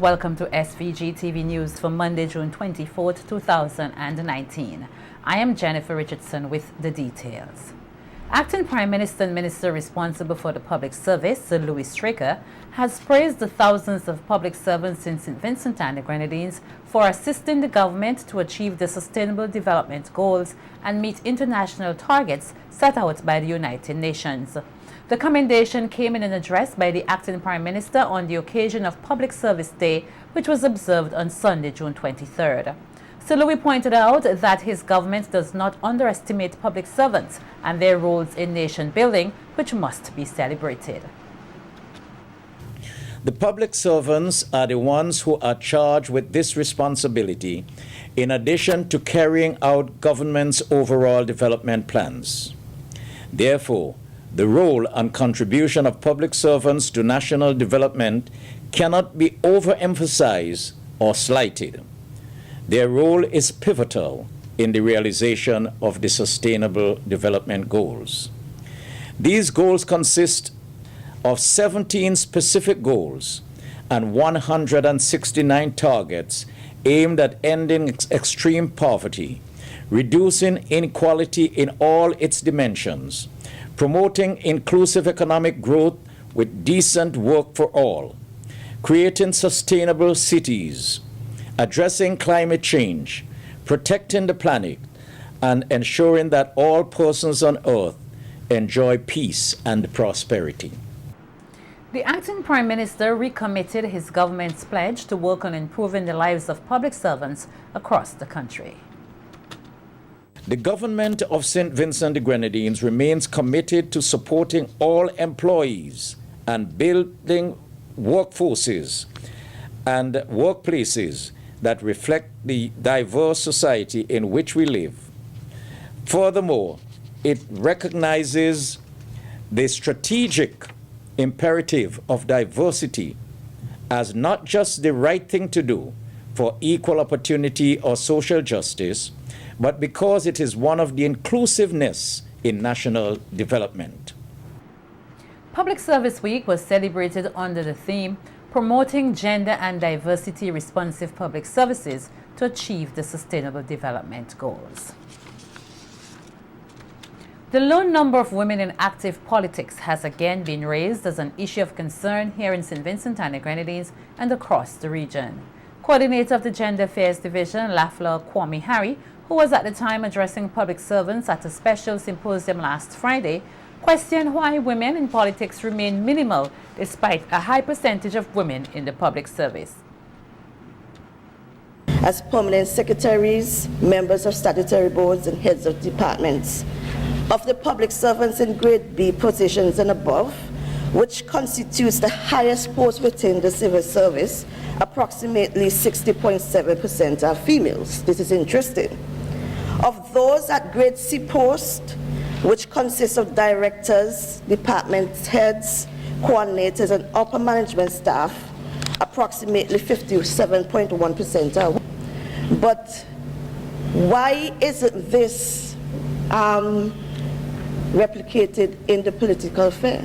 Welcome to SVG-TV News for Monday, June 24, 2019. I am Jennifer Richardson with the details. Acting Prime Minister and Minister responsible for the public service, Sir Louis Straker, has praised the thousands of public servants in St. Vincent and the Grenadines for assisting the government to achieve the Sustainable Development Goals and meet international targets set out by the United Nations. The commendation came in an address by the Acting Prime Minister on the occasion of Public Service Day, which was observed on Sunday, June 23rd. Sir Louis pointed out that his government does not underestimate public servants and their roles in nation building, which must be celebrated. The public servants are the ones who are charged with this responsibility, in addition to carrying out government's overall development plans. Therefore, the role and contribution of public servants to national development cannot be overemphasized or slighted. Their role is pivotal in the realization of the Sustainable Development Goals. These goals consist of 17 specific goals and 169 targets aimed at ending extreme poverty, reducing inequality in all its dimensions, promoting inclusive economic growth with decent work for all, creating sustainable cities, addressing climate change, protecting the planet, and ensuring that all persons on earth enjoy peace and prosperity. The Acting Prime Minister recommitted his government's pledge to work on improving the lives of public servants across the country. The government of St. Vincent and the Grenadines remains committed to supporting all employees and building workforces and workplaces that reflect the diverse society in which we live. Furthermore, it recognizes the strategic imperative of diversity as not just the right thing to do for equal opportunity or social justice, but because it is one of the inclusiveness in national development. Public Service Week was celebrated under the theme Promoting Gender and Diversity Responsive Public Services to Achieve the Sustainable Development Goals. The low number of women in active politics has again been raised as an issue of concern here in St. Vincent and the Grenadines and across the region. Coordinator of the Gender Affairs Division, Lafla Kwame Harry, who was at the time addressing public servants at a special symposium last Friday, questioned why women in politics remain minimal despite a high percentage of women in the public service. As permanent secretaries, members of statutory boards and heads of departments, of the public servants in grade B positions and above, which constitutes the highest post within the civil service, approximately 60.7% are females. This is interesting. Of those at grade C post, which consists of directors, department heads, coordinators, and upper management staff, approximately 57.1% are women. But why isn't this replicated in the political sphere?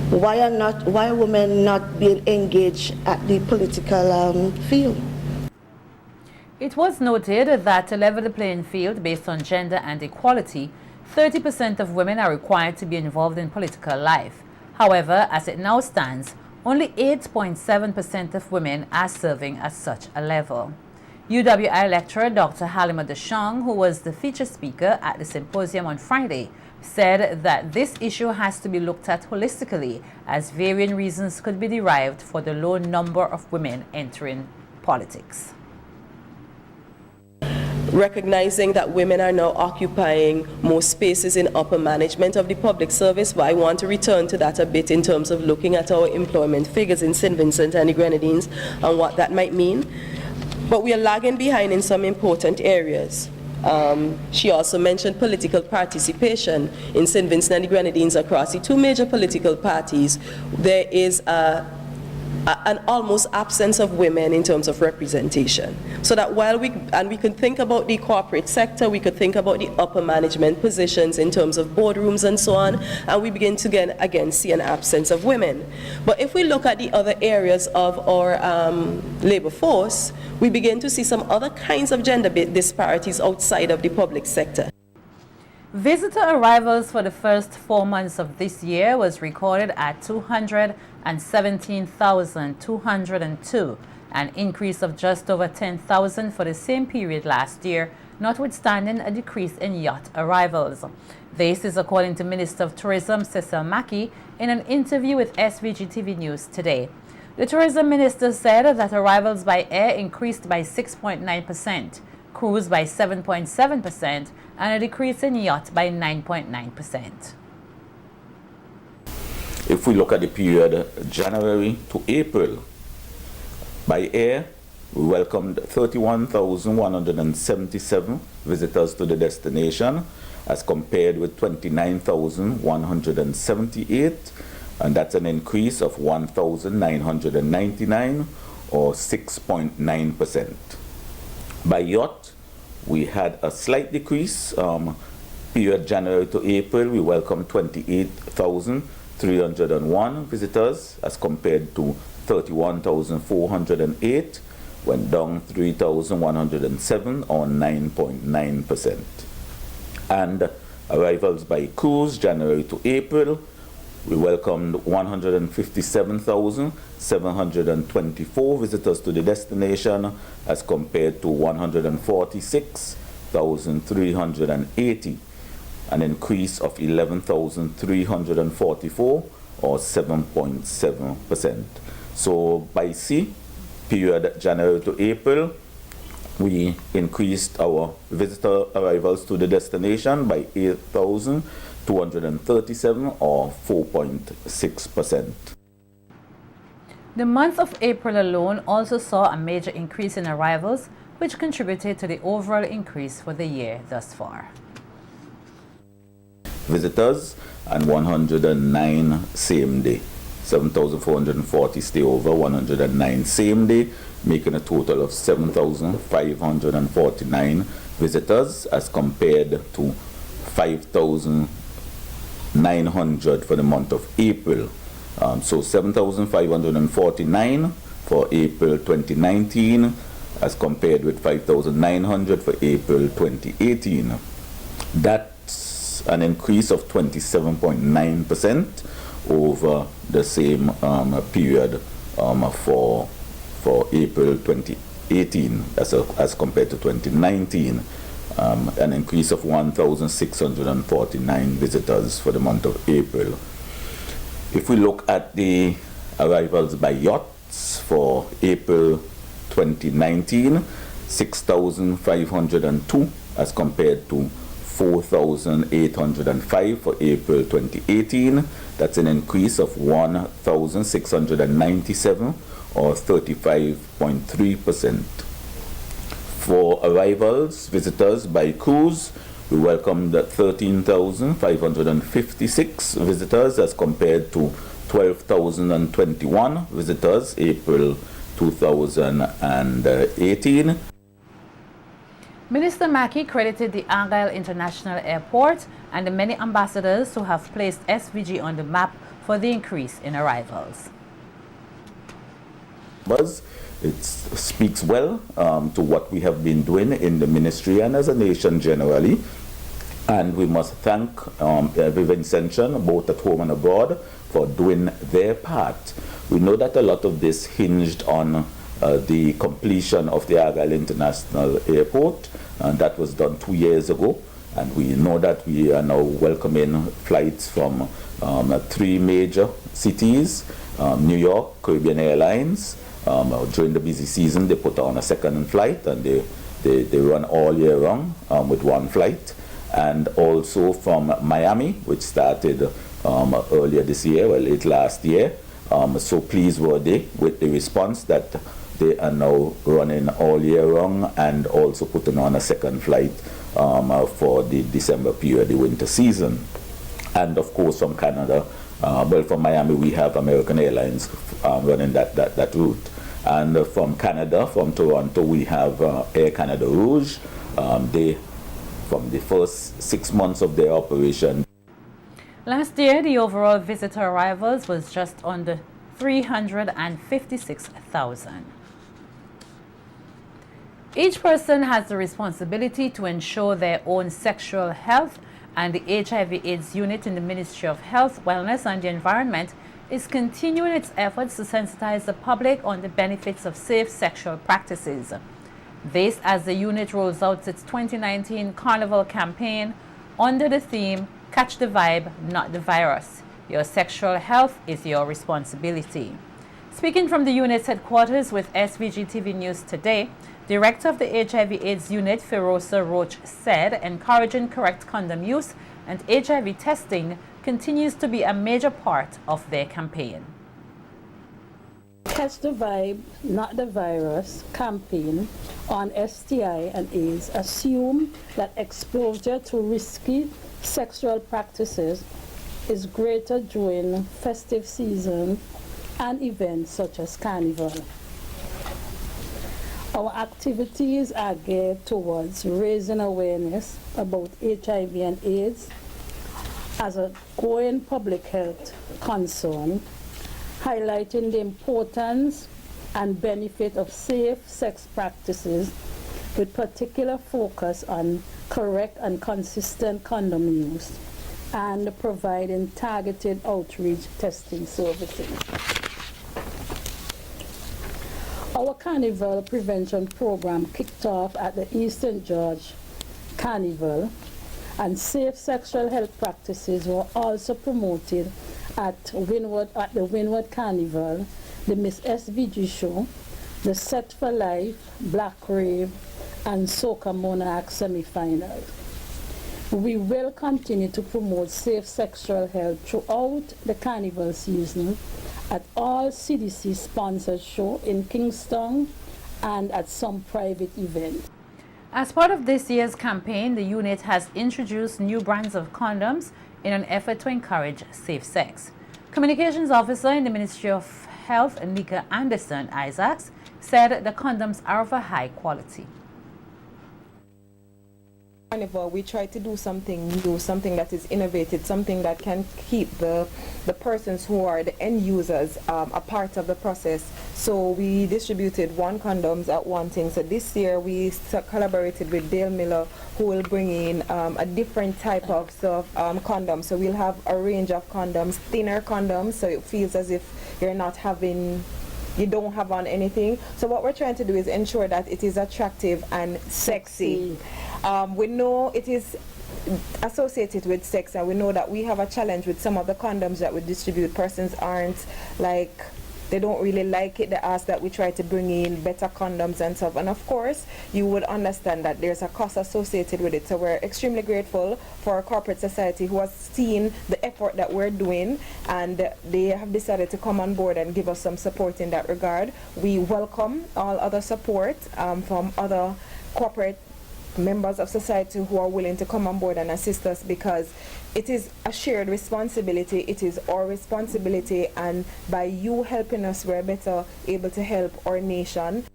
Why are women not being engaged at the political field? It was noted that to level the playing field based on gender and equality, 30% of women are required to be involved in political life. However, as it now stands, only 8.7% of women are serving at such a level. UWI lecturer Dr. Halima Deshong, who was the featured speaker at the symposium on Friday, said that this issue has to be looked at holistically as varying reasons could be derived for the low number of women entering politics. Recognizing that women are now occupying more spaces in upper management of the public service, but I want to return to that a bit in terms of looking at our employment figures in St. Vincent and the Grenadines and what that might mean. But we are lagging behind in some important areas. She also mentioned political participation in St. Vincent and the Grenadines across the two major political parties. There is a an almost absence of women in terms of representation. So that while we could think about the corporate sector, we could think about the upper management positions in terms of boardrooms and so on, and we begin to again see an absence of women. But if we look at the other areas of our labor force, we begin to see some other kinds of gender disparities outside of the public sector. Visitor arrivals for the first 4 months of this year was recorded at 217,202, an increase of just over 10,000 for the same period last year, notwithstanding a decrease in yacht arrivals. This is according to Minister of Tourism Cecil Mackey in an interview with SVG-TV News today. The Tourism Minister said that arrivals by air increased by 6.9%, cruise by 7.7%, and a decrease in yacht by 9.9%. If we look at the period January to April, by air, we welcomed 31,177 visitors to the destination as compared with 29,178, and that's an increase of 1,999 or 6.9%. By yacht, we had a slight decrease. Period January to April, we welcomed 28,301 visitors as compared to 31,408, went down 3,107 or 9.9%. And arrivals by cruise January to April, we welcomed 157,724 visitors to the destination as compared to 146,380, an increase of 11,344 or 7.7%. So by sea, period January to April, we increased our visitor arrivals to the destination by 8,237 or 4.6%. The month of April alone also saw a major increase in arrivals, which contributed to the overall increase for the year thus far. Visitors and 109 same day. 7,440 stay over, 109 same day, making a total of 7,549 visitors as compared to 5,900 for the month of April. So 7,549 for April 2019 as compared with 5,900 for April 2018. That's an increase of 27.9% over the same period for April 2018 as compared to 2019, an increase of 1,649 visitors for the month of April. If we look at the arrivals by yachts for April 2019, 6,502 as compared to 4,805 for April 2018. That's an increase of 1,697 or 35.3%. For arrivals, visitors by cruise, we welcomed 13,556 visitors as compared to 12,021 visitors April 2018. Minister Mackey credited the Argyle International Airport and the many ambassadors who have placed SVG on the map for the increase in arrivals. It speaks well to what we have been doing in the ministry and as a nation generally. And we must thank every Vincentian, both at home and abroad, for doing their part. We know that a lot of this hinged on the completion of the Argyle International Airport, and that was done 2 years ago. And we know that we are now welcoming flights from 3 major cities, New York, Caribbean Airlines. During the busy season, they put on a second flight, and they run all year round with 1 flight. And also from Miami, which started earlier this year, well, late last year. So pleased were they with the response that they are now running all year round and also putting on a second flight for the December period, the winter season. And of course from Canada, Well, from Miami, we have American Airlines running that route. And from Canada, from Toronto, we have Air Canada Rouge. They, from the first 6 months of their operation. Last year, the overall visitor arrivals was just under 356,000. Each person has the responsibility to ensure their own sexual health, and the HIV/AIDS unit in the Ministry of Health, Wellness and the Environment is continuing its efforts to sensitize the public on the benefits of safe sexual practices. This as the unit rolls out its 2019 Carnival campaign under the theme, Catch the Vibe, Not the Virus. Your sexual health is your responsibility. Speaking from the unit's headquarters with SVG-TV News Today, Director of the HIV/AIDS unit, Ferosa Roach, said encouraging correct condom use and HIV testing continues to be a major part of their campaign. Catch the Vibe, Not the Virus campaign on STI and AIDS assume that exposure to risky sexual practices is greater during festive season and events such as Carnival. Our activities are geared towards raising awareness about HIV and AIDS as a growing public health concern, highlighting the importance and benefit of safe sex practices with particular focus on correct and consistent condom use and providing targeted outreach testing services. Our Carnival prevention program kicked off at the Eastern George Carnival, and safe sexual health practices were also promoted at the Windward Carnival, the Miss SVG show, the Set for Life, Black Rave, and Soca Monarch semi-finals. We will continue to promote safe sexual health throughout the Carnival season at all CDC-sponsored shows in Kingston and at some private events. As part of this year's campaign, the unit has introduced new brands of condoms in an effort to encourage safe sex. Communications Officer in the Ministry of Health, Nika Anderson Isaacs, said the condoms are of a high quality. Carnival, we try to do something new, something that is innovative, something that can keep the persons who are the end users a part of the process. So we distributed 1 condoms at one thing. So this year we collaborated with Dale Miller, who will bring in a different type of condoms. So we'll have a range of condoms, thinner condoms, so it feels as if you don't have on anything. So what we're trying to do is ensure that it is attractive and sexy. We know it is associated with sex, and we know that we have a challenge with some of the condoms that we distribute. Persons aren't like, they don't really like it. They ask that we try to bring in better condoms and stuff. And of course, you would understand that there's a cost associated with it. So we're extremely grateful for our corporate society who has seen the effort that we're doing, and they have decided to come on board and give us some support in that regard. We welcome all other support from other corporate members of society who are willing to come on board and assist us, because it is a shared responsibility. It is our responsibility, and by you helping us, we're better able to help our nation.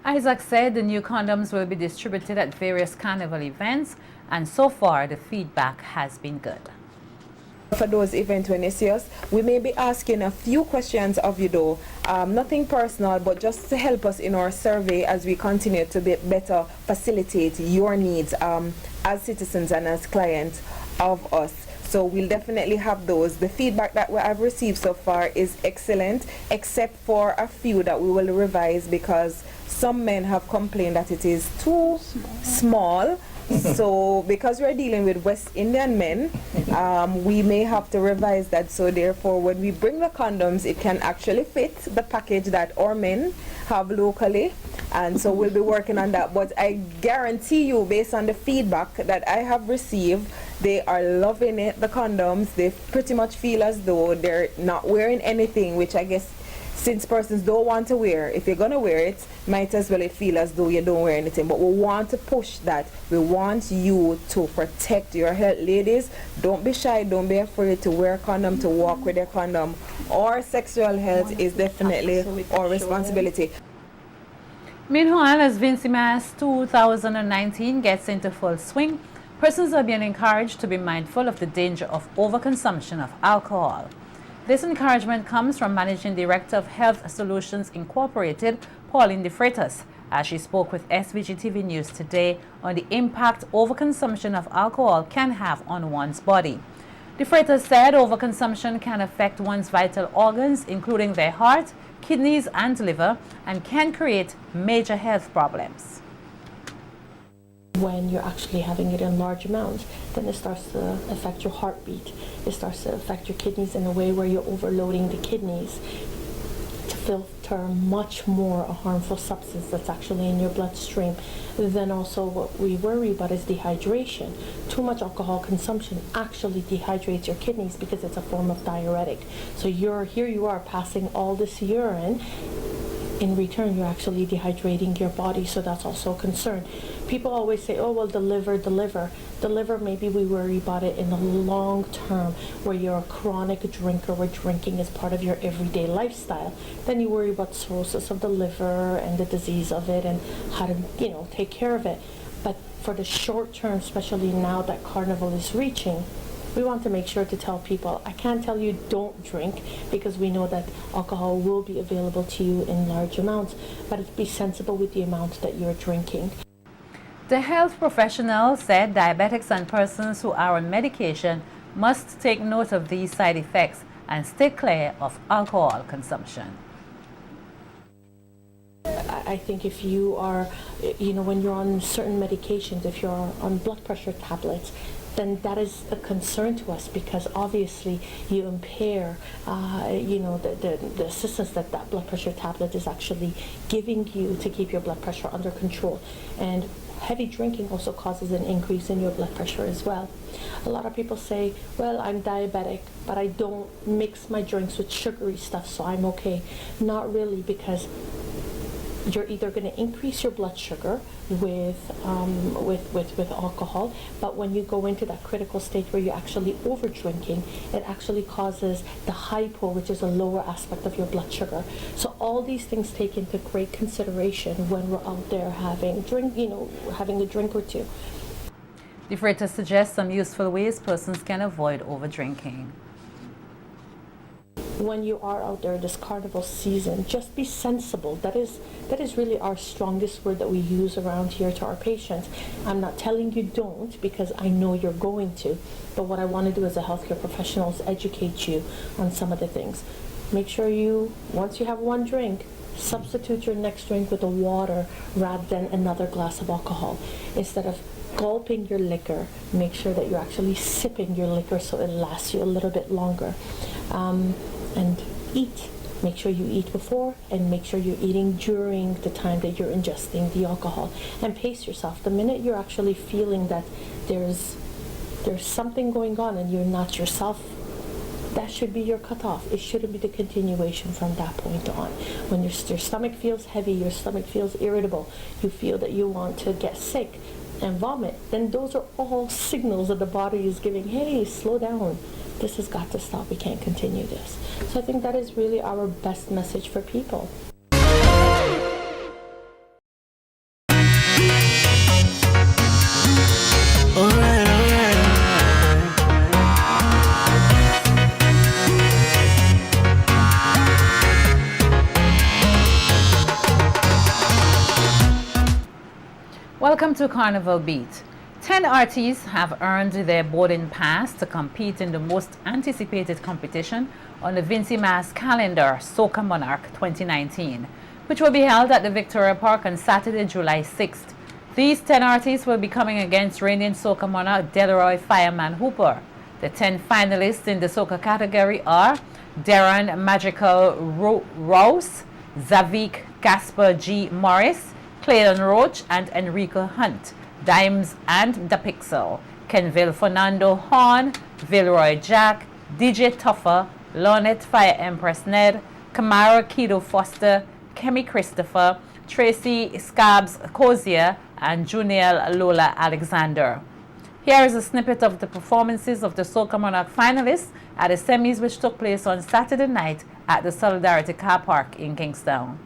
Isaac said the new condoms will be distributed at various carnival events, and so far the feedback has been good. For those events when you see us, we may be asking a few questions of you though, nothing personal, but just to help us in our survey as we continue to better facilitate your needs as citizens and as clients of us. So we'll definitely have those. The feedback that I've received so far is excellent, except for a few that we will revise, because some men have complained that it is too small. So because we're dealing with West Indian men, we may have to revise that. So therefore, when we bring the condoms, it can actually fit the package that our men have locally. And so we'll be working on that. But I guarantee you, based on the feedback that I have received, they are loving it, the condoms. They pretty much feel as though they're not wearing anything, which I guess since persons don't want to wear, if you're going to wear it, might as well feel as though you don't wear anything. But we want to push that. We want you to protect your health. Ladies, don't be shy, don't be afraid to wear a condom, to walk with a condom. Our sexual health is definitely our responsibility. Meanwhile, as VinceMass 2019 gets into full swing, persons are being encouraged to be mindful of the danger of overconsumption of alcohol. This encouragement comes from Managing Director of Health Solutions Incorporated, Pauline De Freitas, as she spoke with SVG-TV News today on the impact overconsumption of alcohol can have on one's body. De Freitas said overconsumption can affect one's vital organs, including their heart, kidneys, and liver, and can create major health problems. When you're actually having it in large amounts, then it starts to affect your heartbeat. It starts to affect your kidneys in a way where you're overloading the kidneys to filter much more a harmful substance that's actually in your bloodstream. Then also what we worry about is dehydration. Too much alcohol consumption actually dehydrates your kidneys because it's a form of diuretic. So here you are passing all this urine. In return, you're actually dehydrating your body, so that's also a concern. People always say, oh, well, the liver. The liver, maybe we worry about it in the long term, where you're a chronic drinker, where drinking is part of your everyday lifestyle. Then you worry about cirrhosis of the liver and the disease of it and how to, take care of it. But for the short term, especially now that Carnival is reaching, we want to make sure to tell people, I can't tell you don't drink, because we know that alcohol will be available to you in large amounts, but be sensible with the amount that you're drinking. The health professional said diabetics and persons who are on medication must take note of these side effects and stay clear of alcohol consumption. I think if you are, when you're on certain medications, if you're on blood pressure tablets, then that is a concern to us, because obviously you impair, the assistance that blood pressure tablet is actually giving you to keep your blood pressure under control. And heavy drinking also causes an increase in your blood pressure as well. A lot of people say, well, I'm diabetic, but I don't mix my drinks with sugary stuff, so I'm okay. Not really, because you're either going to increase your blood sugar with alcohol, but when you go into that critical state where you're actually over drinking, it actually causes the hypo, which is a lower aspect of your blood sugar. So all these things take into great consideration when we're out there having a drink or two. De Freitas suggests some useful ways persons can avoid over drinking. When you are out there this carnival season, just be sensible. That is really our strongest word that we use around here to our patients. I'm not telling you don't, because I know you're going to, but what I want to do as a healthcare professional is educate you on some of the things. Make sure once you have one drink, substitute your next drink with a water rather than another glass of alcohol. Instead of gulping your liquor, make sure that you're actually sipping your liquor so it lasts you a little bit longer. And eat. Make sure you eat before, and make sure you're eating during the time that you're ingesting the alcohol. And pace yourself. The minute you're actually feeling that there's something going on and you're not yourself, that should be your cutoff. It shouldn't be the continuation from that point on. When your stomach feels heavy, your stomach feels irritable, you feel that you want to get sick and vomit, then those are all signals that the body is giving, hey, slow down. This has got to stop. We can't continue this. So I think that is really our best message for people. Welcome to Carnival Beat. 10 artists have earned their boarding pass to compete in the most anticipated competition on the VinceMass calendar, Soca Monarch 2019, which will be held at the Victoria Park on Saturday, July 6th. These 10 artists will be coming against reigning Soca Monarch Delroy Fireman Hooper. The 10 finalists in the Soca category are Darren Magical Rouse, Zavik Casper G. Morris, Clayton Roach, and Enrico Hunt. Dimes and Da Pixel, Kenville Fernando Horn, Vilroy Jack, DJ Tuffer, Lornette Fire Empress Ned, Kamara Kido Foster, Kemi Christopher, Tracy Scabs Cozier, and Juniel Lola Alexander. Here is a snippet of the performances of the Soca Monarch finalists at the semis, which took place on Saturday night at the Solidarity Car Park in Kingstown.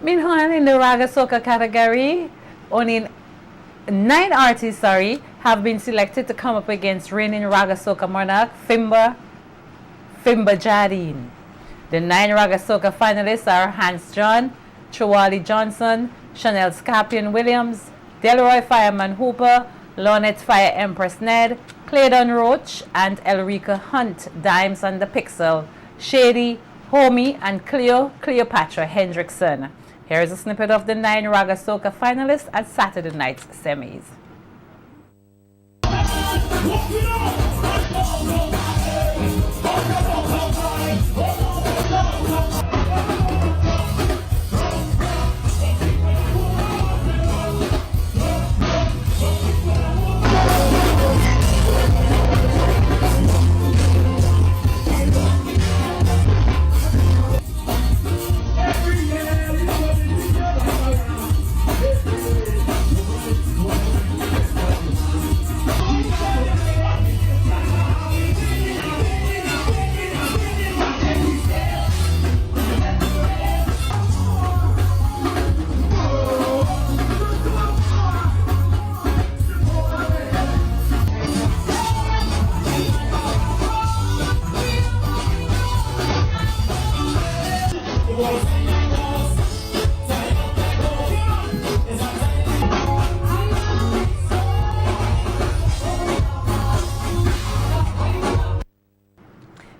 Meanwhile, in the Raga Soca category, only 9 artists, have been selected to come up against reigning Raga Soca monarch Fimba Jardine. The 9 Raga Soca finalists are Hans John, Chawali Johnson, Chanel Scorpion Williams, Delroy Fireman Hooper, Lornette Fire Empress Ned, Claydon Roach, and Elrica Hunt, Dimes and the Pixel, Shady, Homie, and Cleopatra Hendrickson. Here is a snippet of the 9 Raga Soca finalists at Saturday night's semis.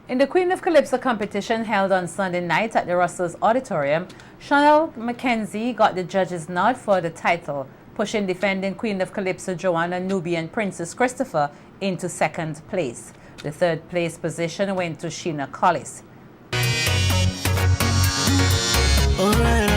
In the Queen of Calypso competition held on Sunday night at the Russell's Auditorium, Chanel Mackenzie got the judges' nod for the title, pushing defending Queen of Calypso Joanna Nubian Princess Christopher into 2nd place. The 3rd place position went to Sheena Collis. All right.